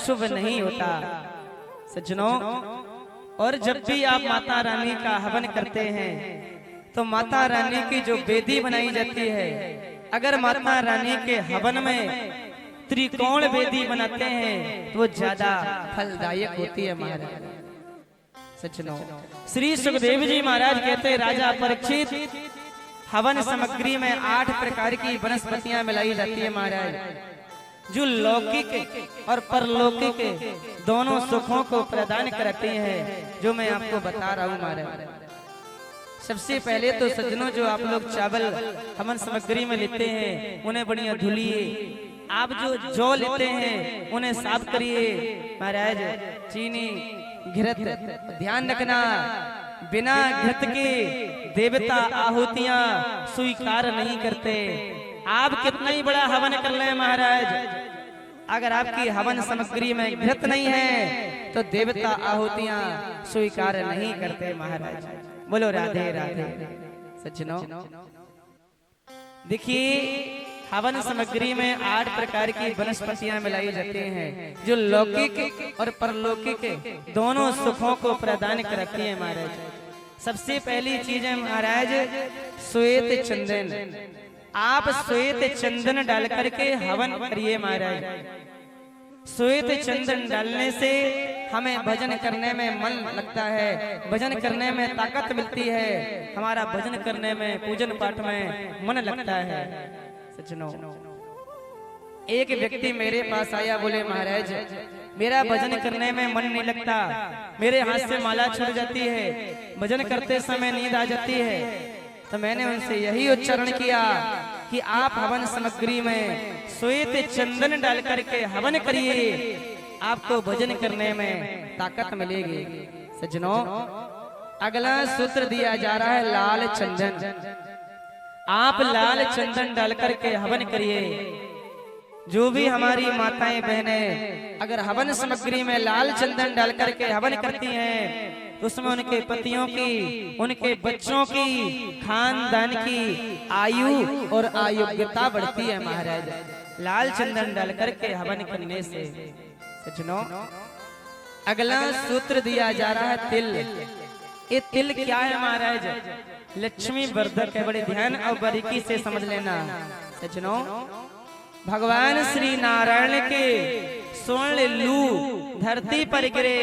शुभ नहीं होता सज्जनों। और जब भी आप माता रानी का हवन करते हैं तो माता रानी की जो वेदी बनाई जाती है, अगर माता रानी के हवन में त्रिकोण वेदी बनाते हैं तो वो ज्यादा फलदायक होती है महाराज सज्जनों। श्री सुखदेव जी महाराज कहते हैं, राजा परीक्षित, हवन सामग्री में 8 प्रकार की वनस्पतियां मिलाई जाती है महाराज, जो लौकिक और परलौकिक दोनों सुखों को प्रदान करती हैं, जो मैं आपको बता रहा हूँ महाराज। सबसे पहले तो सज्जनों, जो आप लोग चावल हवन सामग्री में लेते हैं उन्हें बढ़िया धुलिए। आप जो जौ लेते हैं उन्हें साफ करिए महाराज। चीनी घृत, ध्यान रखना, बिना घृत के देवता आहुतियां स्वीकार नहीं करते। आप कितना ही बड़ा हवन कर लें महाराज, अगर आपकी हवन सामग्री में घृत नहीं है तो देवता आहुतियां स्वीकार नहीं करते महाराज। बोलो राधे राधे सज्जनों। देखिए, हवन सामग्री में 8 प्रकार की वनस्पतियां मिलाई जाती हैं, जो लौकिक और परलौकिक दोनों सुखों को प्रदान करती है महाराज। सबसे पहली चीज है महाराज श्वेत चंदन। आप श्वेत चंदन डाल करके हवन करिए महाराज। श्वेत चंदन डालने से हमें भजन करने में मन लगता है, भजन करने में ताकत मिलती है, हमारा भजन करने में, पूजन पाठ में मन लगता है सज्जनों। एक व्यक्ति मेरे पास आया, बोले महाराज मेरा भजन करने में मन नहीं लगता, मेरे हाथ से माला छूट जाती है, भजन करते समय नींद आ जाती है। तो मैंने उनसे यही उच्चारण किया कि आप हवन सामग्री में श्वेत चंदन डाल करके हवन करिए, आपको भजन करने में ताकत मिलेगी सज्जनों। अगला सूत्र दिया जा रहा है लाल चंदन। आप लाल चंदन डाल करके हवन करिए। जो भी हमारी माताएं बहनें अगर हवन सामग्री में लाल चंदन डाल करके हवन करती हैं तो उसमें उनके पतियों की, उनके बच्चों की, खानदान की आयु और आयोग्यता बढ़ती है महाराज, लाल चंदन डाल करके हवन करने से सज्जनों। अगला सूत्र दिया जा रहा है तिल। ये तिल क्या है महाराज? लक्ष्मी वर्धक है, बड़े ध्यान और बारीकी से समझ लेना सज्जनों। भगवान श्री नारायण के स्वर्ण लू धरती पर गिरे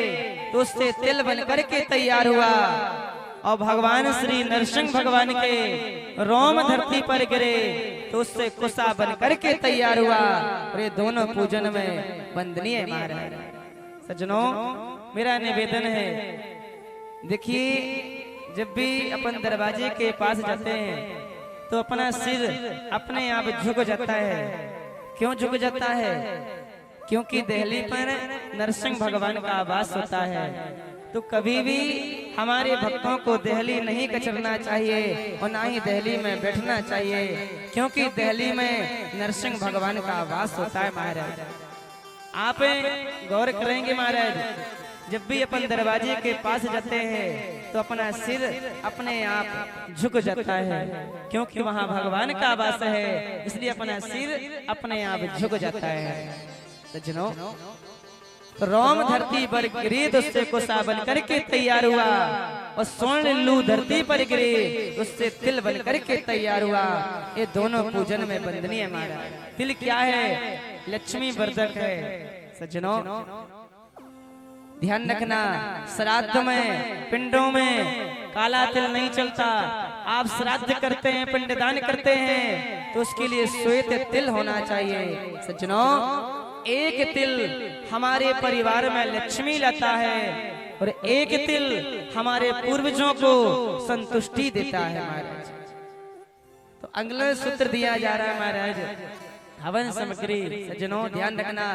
तो उससे तिल बन करके तैयार हुआ, और भगवान श्री नरसिंह भगवान के रोम धरती पर गिरे तो उससे कुसा बन करके तैयार हुआ, और ये दोनों पूजन में वंदनीय है महाराज सज्जनों। मेरा निवेदन है, देखिए जब भी अपन दरवाजे के पास जाते हैं तो अपना सिर अपने आप झुक जाता है। क्यों झुक जाता है? क्योंकि दहली पर नरसिंह भगवान का आवास होता है। तो कभी भी हमारे भक्तों को दहली नहीं कचरना चाहिए और ना ही दहली में बैठना चाहिए, क्योंकि दहली में नरसिंह भगवान का आवास होता है महाराज। आप गौर करेंगे महाराज, जब भी अपन दरवाजे के पास जाते हैं तो अपना सिर अपने आप झुक जाता है, क्योंकि वहाँ भगवान का आवास है, इसलिए अपना सिर अपने आप झुक जाता है सज्जनों। रोम धरती पर गिरे तो उससे कुसा बन करके तैयार हुआ, और स्वर्ण लू धरती पर गिरे उससे तिल बन करके तैयार हुआ। ये दोनों पूजन में वंदनीय है महाराज। तिल क्या है? लक्ष्मी वर्धक है सज्जनों। ध्यान रखना, श्राद्ध में, पिंडों में काला तिल नहीं चलता। आप श्राद्ध करते हैं, पिंडदान करते हैं तो उसके लिए श्वेत तिल होना चाहिए सज्जनों। एक तिल हमारे परिवार में लक्ष्मी लाता है और एक तिल हमारे पूर्वजों को संतुष्टि देता है महाराज। तो अगला सूत्र दिया जा रहा है महाराज हवन सामग्री। सज्जनों ध्यान रखना,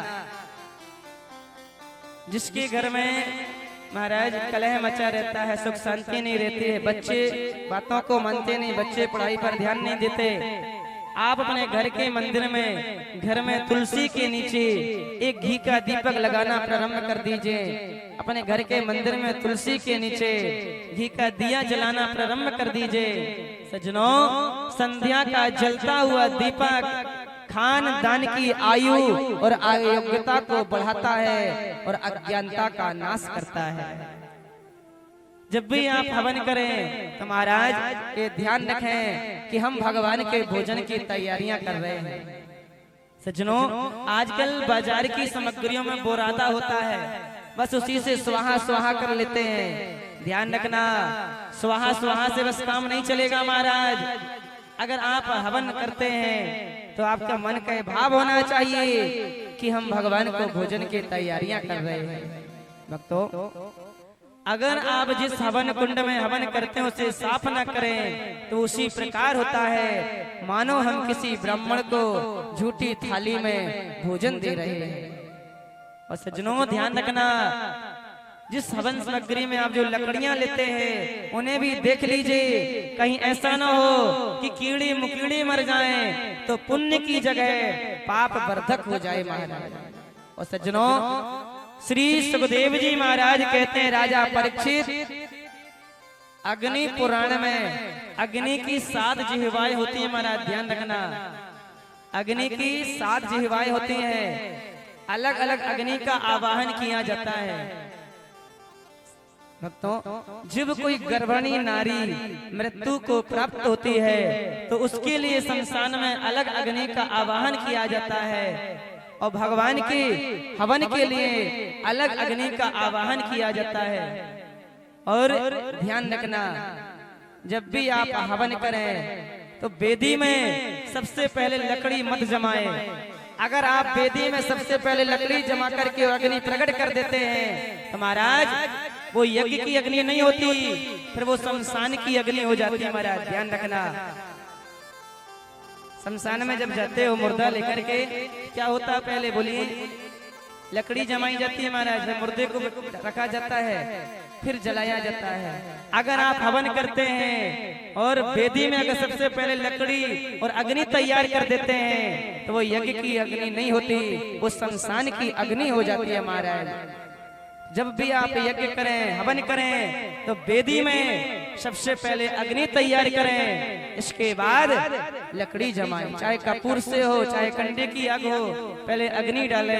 जिसके घर में महाराज कलह मचा रहता है, सुख शांति नहीं रहती है, बच्चे बातों को मानते नहीं, बच्चे पढ़ाई पर ध्यान नहीं देते, आप अपने घर के मंदिर में, घर में तुलसी के नीचे एक घी का दीपक लगाना प्रारंभ कर दीजिए। अपने घर के मंदिर में तुलसी के नीचे घी का दिया जलाना प्रारंभ कर दीजिए सज्जनों। संध्या का जलता हुआ दीपक खानदान की आयु और योग्यता को बढ़ाता है और अज्ञानता का नाश करता है। जब भी आप हवन करें तो महाराज ये ध्यान रखें कि हम भगवान के भोजन की तैयारियां कर रहे हैं। सज्जनों, आजकल बाजार की सामग्रियों में बोरादा होता है, बस उसी से स्वाहा स्वाहा कर लेते हैं। ध्यान रखना, स्वाहा स्वाहा से बस काम नहीं चलेगा महाराज। अगर आप हवन करते हैं तो आपका मन का भाव होना चाहिए कि हम भगवान को भोजन की तैयारियां कर रहे हैं। भक्तों, अगर आप जिस हवन कुंड में हवन करते हैं उसे साफ न करें तो उसी प्रकार होता है मानो हम किसी ब्राह्मण को झूठी थाली में भोजन दे रहे हैं। और सज्जनों, ध्यान रखना, जिस हवन सामग्री में आप जो लकड़ियां लेते हैं उन्हें भी देख लीजिए, कहीं ऐसा ना हो कि कीड़ी मुकीड़ी मर जाएं तो पुण्य की जगह पाप वर्धक हो जाए महाराज। और सज्जनों, श्री सुखदेव जी महाराज कहते हैं, राजा परीक्षित, अग्नि पुराण में अग्नि की 7 जिह्वाएं होती है महाराज। ध्यान रखना, अग्नि की 7 जिह्वाएं होती हैं, अलग अलग अग्नि का आवाहन किया जाता है। भक्तों, जब कोई गर्भिणी नारी मृत्यु को प्राप्त होती है तो उसके लिए शमशान में अलग अग्नि का आवाहन किया जाता है और भगवान के हवन के लिए अलग अग्नि का आवाहन किया जाता है। और ध्यान रखना, जब भी आप हवन करें तो वेदी में सबसे पहले लकड़ी मत जमाएं। अगर आप वेदी में सबसे पहले लकड़ी जमा करके अग्नि प्रकट कर देते हैं तो महाराज वो यज्ञ की अग्नि नहीं होती, फिर वो शमशान की अग्नि हो जाती है महाराज। ध्यान रखना, शमशान में जब जाते हो मुर्दा लेकर के, क्या होता है पहले बोलिए? लकड़ी जमाई जाती है महाराज, मुर्दे को रखा जाता है, फिर जलाया जाता है। अगर आप हवन करते हैं और वेदी में अगर सबसे पहले लकड़ी और अग्नि तैयार कर देते हैं तो वो यज्ञ की अग्नि नहीं होती, वो शमशान की अग्नि हो जाती है महाराज। जब भी आप यज्ञ करें, हवन करें तो वेदी में सबसे पहले अग्नि तैयार करें, इसके बाद लकड़ी जमाएं, चाहे कपूर से हो चाहे कंडे की आग हो, पहले अग्नि डाले,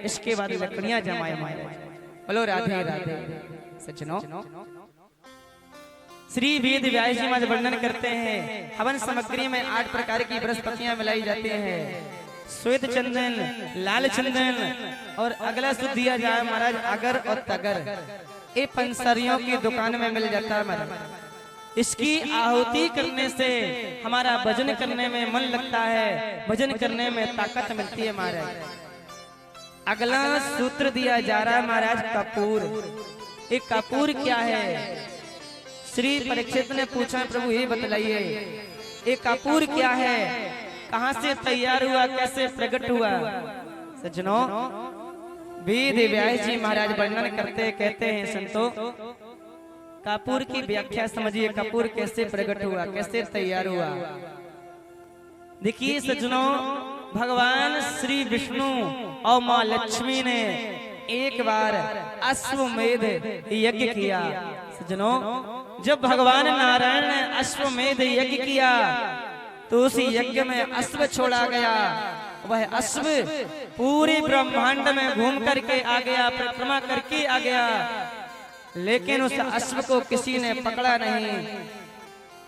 इसके बाद लकड़ियां जमाएं। बोलो राधे राधे। सज्जनों, श्री वेद व्यास जी महाराज वर्णन करते हैं, हवन सामग्री में 8 प्रकार की बृहस्पतियां मिलाई जाती हैं, श्वेत चंदन, लाल चंदन, और अगला शुद्ध दिया जाए महाराज अगर और तगर। ये पंसारियों की दुकान में मिल जाता है महाराज। इसकी आहुति करने से हमारा भजन करने में मन लगता है, भजन करने में ताकत मिलती है महाराज। अगला सूत्र दिया जा रहा है महाराज कपूर। एक कपूर क्या है? श्री परीक्षित ने पूछा, प्रभु ये बतलाइए, एक कपूर क्या है, कहां से तैयार हुआ, कैसे प्रकट हुआ? सज्जनों, वेद व्यास जी महाराज वर्णन करते कहते हैं, संतो कपूर की व्याख्या समझिए, कपूर कैसे प्रकट हुआ, कैसे तैयार हुआ। देखिए सज्जनों, भगवान श्री विष्णु और माँ लक्ष्मी ने एक बार अश्वमेध यज्ञ किया। सज्जनों, जब भगवान नारायण ने अश्वमेध यज्ञ किया तो उस यज्ञ में अश्व छोड़ा गया। वह अश्व पूरे ब्रह्मांड में घूम करके आ गया, परिक्रमा करके आ गया, लेकिन उस अश्व को किसी ने पकड़ा नहीं।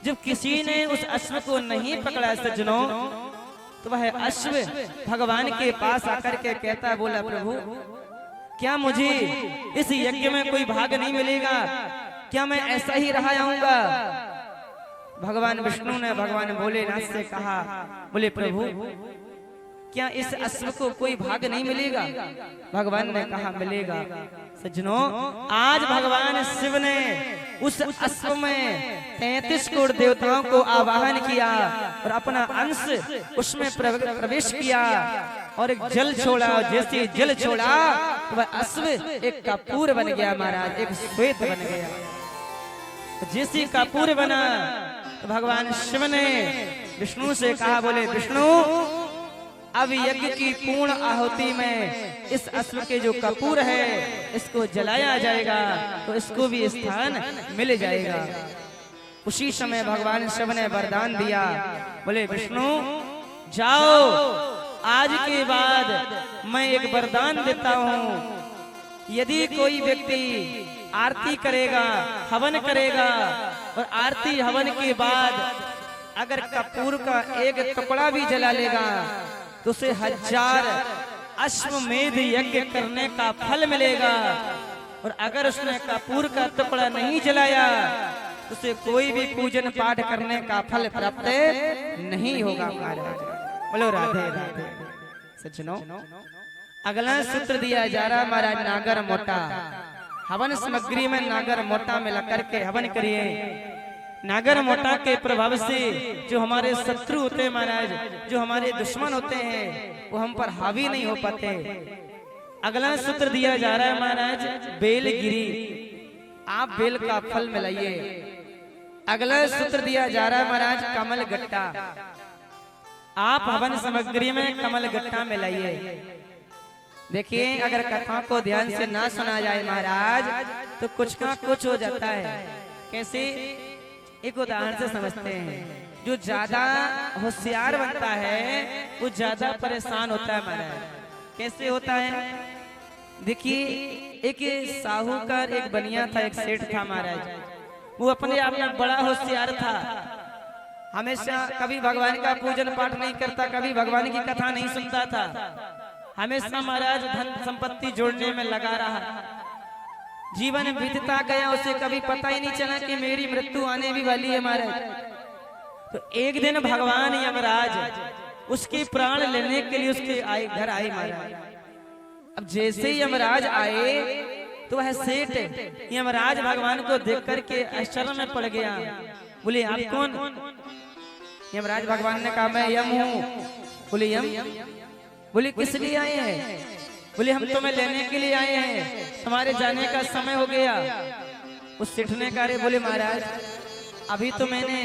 जब किसी ने उस अश्व को नहीं पकड़ा सज्जनों, तो वह अश्व भगवान के पास आकर के कहता, बोला प्रभु क्या मुझे इस यज्ञ में कोई भाग नहीं मिलेगा? क्या मैं ऐसा ही रहा आऊंगा? भगवान विष्णु ने भगवान भोलेनाथ से कहा, बोले प्रभु क्या इस अश्व को कोई भाग नहीं मिलेगा? भगवान ने कहा मिलेगा। सज्जनों, आज भगवान शिव ने उस अश्व में 33 करोड़ देवताओं को आवाहन किया और अपना अंश उसमें प्रवेश किया और एक जल छोड़ा, और जैसे जल छोड़ा तो वह अश्व एक कपूर बन गया महाराज, एक श्वेत बन गया। जैसे कपूर बना तो भगवान शिव ने विष्णु से कहा, बोले विष्णु अब यज्ञ की पूर्ण आहुति में इस अश्व के जो कपूर है इसको जलाया जाएगा तो इसको भी स्थान मिल जाएगा। उसी समय भगवान शिव ने वरदान दिया, बोले विष्णु जाओ आज के बाद मैं एक वरदान देता हूँ, यदि कोई व्यक्ति आरती करेगा, हवन करेगा और आरती हवन के बाद अगर कपूर का एक टुकड़ा भी जला लेगा तो उसे 1000 अश्वमेध यज्ञ करने का फल मिलेगा। और अगर उसने कपूर का टुकड़ा नहीं जलाया तो उसे कोई भी पूजन पाठ करने का फल प्राप्त नहीं होगा। महाराज बोलो राधे राधे। सज्जनों, अगला सूत्र दिया जा रहा महाराज नागर मोटा। हवन सामग्री में नागर मोटा मिला करके हवन करिए। नागर मोटा के प्रभाव से जो हमारे शत्रु होते हैं महाराज, जो हमारे दुश्मन होते हैं, वो हम पर हावी नहीं हो पाते। अगला सूत्र दिया जा रहा है महाराज बेलगिरी, आप बेल का फल मिलाइए। अगला सूत्र दिया जा रहा है महाराज कमल गट्टा, आप हवन सामग्री में कमल गट्टा मिलाइए। देखिए, अगर कथा को ध्यान से ना सुना जाए महाराज तो कुछ का कुछ हो जाता है। कैसे, एक उदाहरण से समझते हैं। जो ज्यादा होशियार बनता है वो ज्यादा परेशान होता है महाराज। कैसे होता है? देखिए, एक साहूकार, एक बनिया था, एक सेठ था महाराज। वो अपने आप में बड़ा होशियार था। हमेशा कभी भगवान का पूजन पाठ नहीं करता, कभी भगवान की कथा नहीं सुनता था। हमेशा महाराज धन संपत्ति जोड़ने में लगा रहा। जीवन बीतता गया, उसे कभी पता ही नहीं चला कि मेरी मृत्यु आने भी वाली है महाराज। तो एक दिन भगवान यमराज उसके प्राण लेने के लिए उसके घर आए महाराज। अब जैसे ही यमराज आए तो वह सेठ यमराज भगवान को देख करके आश्चर्य में पड़ गया। बोले, आप कौन? यमराज भगवान ने कहा, मैं यम हूँ। बोले, यम? बोले, किस लिए आए हैं? बोले, हम तुम्हें लेने के लिए आए हैं, तुम्हारे जाने का समय हो गया। उस सेठ ने कहा, बोले महाराज, अभी तो मैंने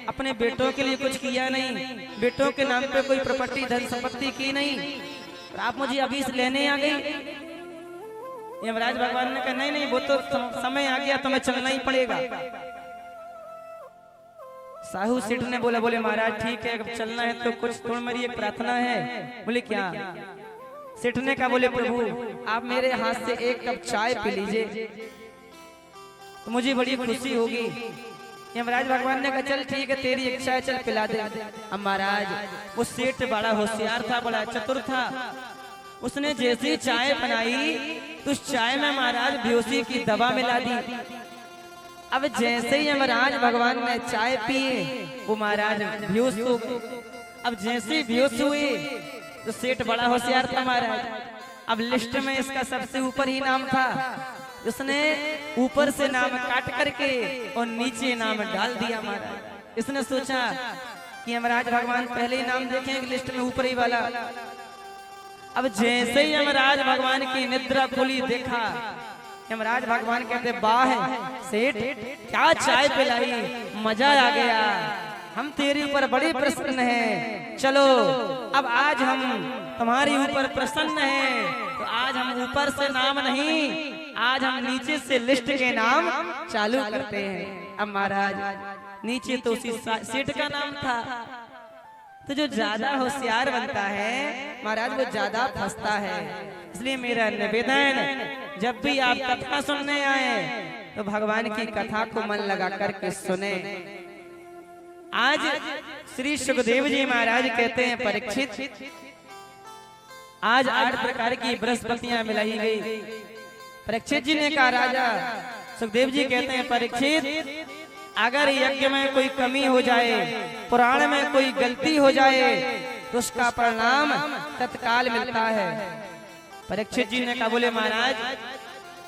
अपने बेटों के लिए कुछ किया नहीं, बेटों के नाम पे कोई प्रॉपर्टी धन संपत्ति की नहीं, और आप मुझे अभी लेने आ गई। यमराज भगवान ने कहा, नहीं नहीं, वो तो समय आ गया, तुम्हें चलना ही पड़ेगा। साहू सेठ ने बोला, बोले महाराज ठीक है, अगर चलना है तो कुछ थोड़ी मेरी एक प्रार्थना है। बोले, क्या? सेठ ने कहा, बोले प्रभु, आप मेरे हाथ से एक कप चाय पी लीजिए तो मुझे बड़ी खुशी होगी। यमराज भगवान ने कहा, चल ठीक है, तेरी इच्छा है, चल पिला दे। अब महाराज वो सेठ बड़ा होशियार था, बड़ा चतुर था। उसने जैसी चाय बनाई तो उस चाय में महाराज बेहोशी की दवा मिला दी। अब जैसे ही यमराज भगवान ने चाय पी वो महाराज बेहोश हो गए। अब जैसे बेहोश हुए तो सेठ बड़ा होशियार था महाराज। अब लिस्ट में इसका सबसे ऊपर ही नाम था। उसने ऊपर से नाम काट करके और नीचे नाम डाल दिया महाराज। इसने सोचा कि यमराज भगवान पहले ही नाम देखेंगे लिस्ट में ऊपर ही वाला। अब जैसे ही यमराज भगवान की निद्रा खुली, देखा यमराज भगवान कहते, वाह सेठ, क्या चाय पिलाई, मजा आ गया, हम तेरे ऊपर बड़े प्रसन्न हैं। चलो अब आज हम तुम्हारे ऊपर प्रसन्न हैं, तो आज हम ऊपर से नाम नहीं, आज हम नीचे से लिस्ट के नाम चालू करते हैं। अब महाराज नीचे तो उसी सेठ का नाम था। तो जो ज्यादा होशियार बनता है महाराज वो ज्यादा फंसता है। इसलिए मेरा निवेदन, जब भी आप कथा सुनने आए तो भगवान की कथा को मन लगा करके सुने। आज श्री सुखदेव जी महाराज कहते हैं, परीक्षित, आज 8 प्रकार की बृहस्पतियां मिलाई गई। परीक्षित जी ने कहा, राजा सुखदेव जी कहते हैं, परीक्षित, अगर यज्ञ में कोई कमी हो जाए, पुराण में कोई गलती हो जाए तो उसका परिणाम तत्काल मिलता है। परीक्षित जी ने कहा, बोले महाराज,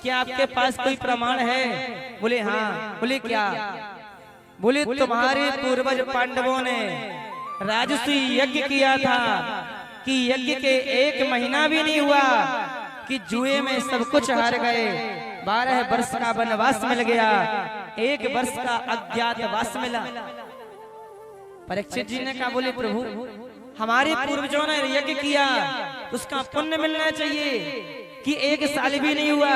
क्या आपके पास कोई प्रमाण है? बोले हाँ। बोले क्या? बोले तुम्हारे पूर्वज पांडवों ने राजसी यज्ञ किया था कि यज्ञ के 1 महीना भी नहीं हुआ कि जुए में सब कुछ हार गए। 12 वर्ष का वनवास मिल गया, 1 वर्ष का अज्ञातवास मिला। परीक्षित जी ने कहा, बोले प्रभु, हमारे पूर्वजों ने यज्ञ किया, उसका पुण्य मिलना चाहिए कि 1 साल भी नहीं हुआ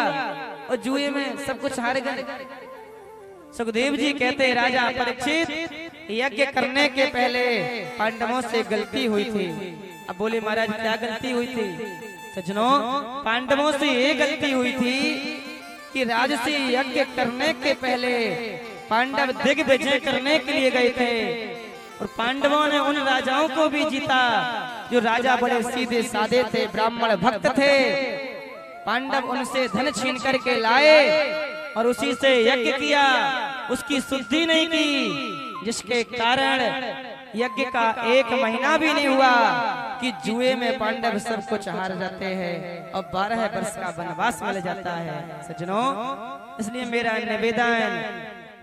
और जुए में सब कुछ हार गए। सुखदेव जी कहते हैं, राजा परीक्षित, यज्ञ करने के पहले पांडवों से गलती हुई थी, अब बोले महाराज क्या गलती हुई थी? सज्जनों, पांडवों से ये गलती हुई थी कि राजसी यज्ञ करने के पहले पांडव दिग्विजय करने के लिए गए थे और पांडवों ने उन राजाओं को भी जीता जो राजा बड़े सीधे साधे थे, ब्राह्मण भक्त थे। पांडव उनसे धन छीन करके लाए और उसी से यज्ञ किया, उसकी शुद्धि नहीं की, जिसके कारण यज्ञ का 1 महीना भी नहीं हुआ कि जुए में पांडव सब कुछ हार जाते हैं और 12 वर्ष का वनवास मिल जाता है। सज्जनों, इसलिए मेरा निवेदन,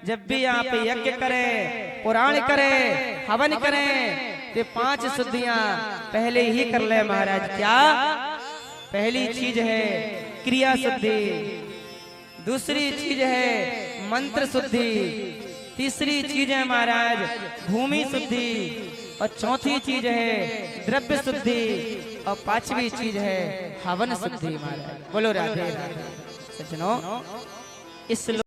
जब भी आप यज्ञ करें, पुराण करें, हवन करें, तो 5 शुद्धियां पहले ही कर ले महाराज। क्या? पहली चीज है क्रिया शुद्धि, दूसरी चीज है मंत्र शुद्धि, तीसरी चीज है महाराज भूमि शुद्धि, और चौथी चीज है द्रव्य शुद्धि, और 5वीं चीज है हवन शुद्धि महाराज। बोलो राधे राधे। सज्जनों, इस